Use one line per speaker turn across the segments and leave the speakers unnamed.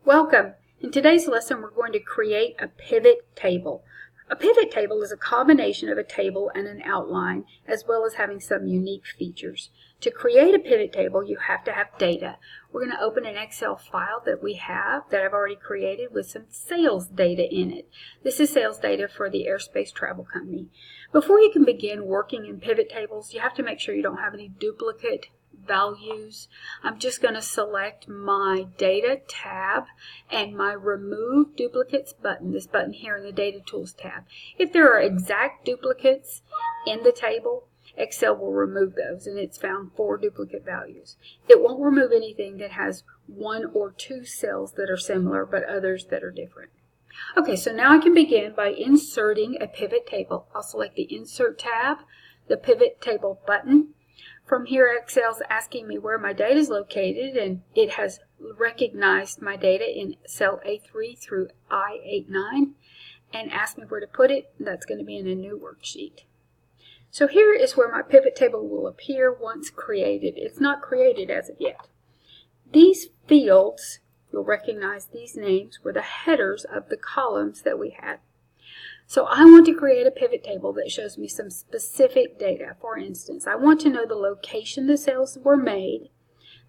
Welcome! In today's lesson we're going to create a pivot table. A pivot table is a combination of a table and an outline, as well as having some unique features. To create a pivot table you have to have data. We're going to open an Excel file that I've already created with some sales data in it. This is sales data for the Airspace Travel Company. Before you can begin working in pivot tables, you have to make sure you don't have any duplicate values. I'm just going to select my Data tab and my Remove Duplicates button, this button here in the Data Tools tab. If there are exact duplicates in the table, Excel will remove those, and it's found 4 duplicate values. It won't remove anything that has 1 or 2 cells that are similar, but others that are different. Okay, so now I can begin by inserting a pivot table. I'll select the Insert tab, the Pivot Table button. From here, Excel's asking me where my data is located, and it has recognized my data in cell A3 through I89 and asked me where to put it. That's going to be in a new worksheet. So here is where my pivot table will appear once created. It's not created as of yet. These fields, you'll recognize these names, were the headers of the columns that we had. So I want to create a pivot table that shows me some specific data. For instance, I want to know the location the sales were made,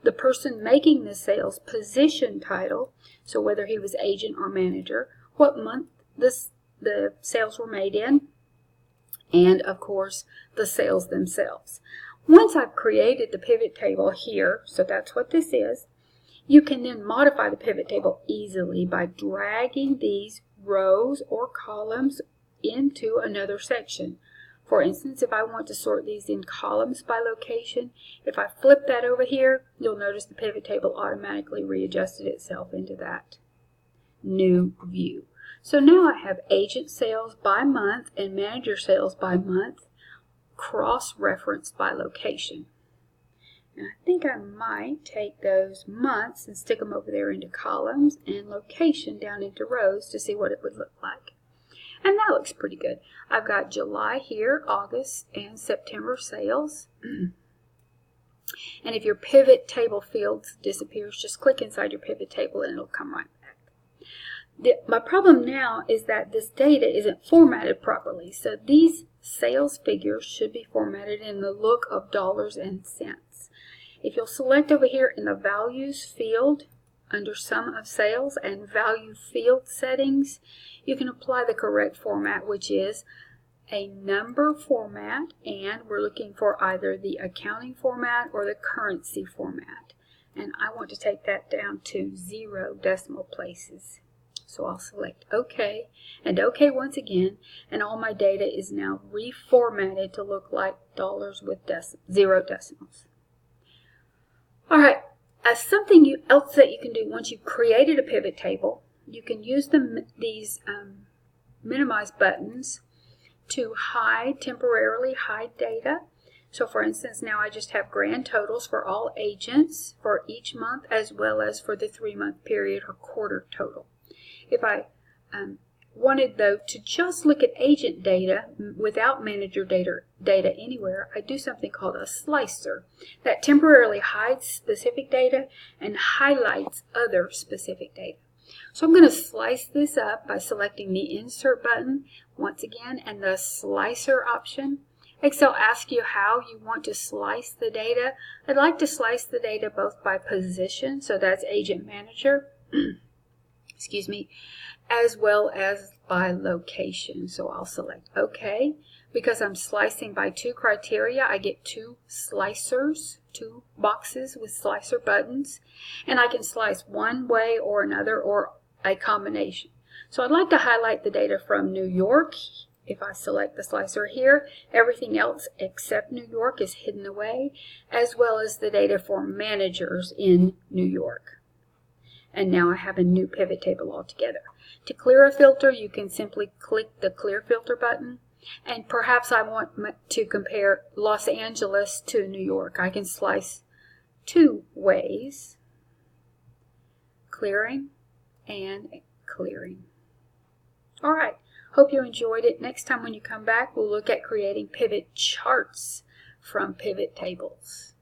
the person making the sales position title, so whether he was agent or manager, what month the sales were made in, and of course the sales themselves. Once I've created the pivot table here, so that's what this is, you can then modify the pivot table easily by dragging these rows or columns into another section. For instance, if I want to sort these in columns by location, if I flip that over here, you'll notice the pivot table automatically readjusted itself into that new view. So now I have agent sales by month and manager sales by month, cross-referenced by location. And I think I might take those months and stick them over there into columns and location down into rows to see what it would look like. And that looks pretty good. I've got July here, August, and September sales. And if your pivot table field disappears, just click inside your pivot table and it'll come right back. My problem now is that this data isn't formatted properly. So these sales figures should be formatted in the look of dollars and cents. If you'll select over here in the Values field under Sum of Sales and Value Field Settings, you can apply the correct format, which is a number format, and we're looking for either the accounting format or the currency format. And I want to take that down to 0 decimal places. So I'll select OK and OK once again, and all my data is now reformatted to look like dollars with 0 decimals. Alright, something else that you can do once you've created a pivot table, you can use these minimize buttons to temporarily hide data. So for instance, now I just have grand totals for all agents for each month as well as for the 3-month period or quarter total. If I wanted, though, to just look at agent data without manager data anywhere, I do something called a slicer that temporarily hides specific data and highlights other specific data. So I'm going to slice this up by selecting the Insert button once again and the Slicer option. Excel asks you how you want to slice the data. I'd like to slice the data both by position, so that's agent manager, excuse me, as well as by location. So I'll select OK. Because I'm slicing by 2 criteria, I get 2 slicers, 2 boxes with slicer buttons, and I can slice one way or another or a combination. So I'd like to highlight the data from New York. If I select the slicer here, everything else except New York is hidden away, as well as the data for managers in New York. And now I have a new pivot table altogether. To clear a filter, you can simply click the Clear Filter button. And perhaps I want to compare Los Angeles to New York. I can slice 2 ways, clearing and clearing. All right, hope you enjoyed it. Next time when you come back, we'll look at creating pivot charts from pivot tables.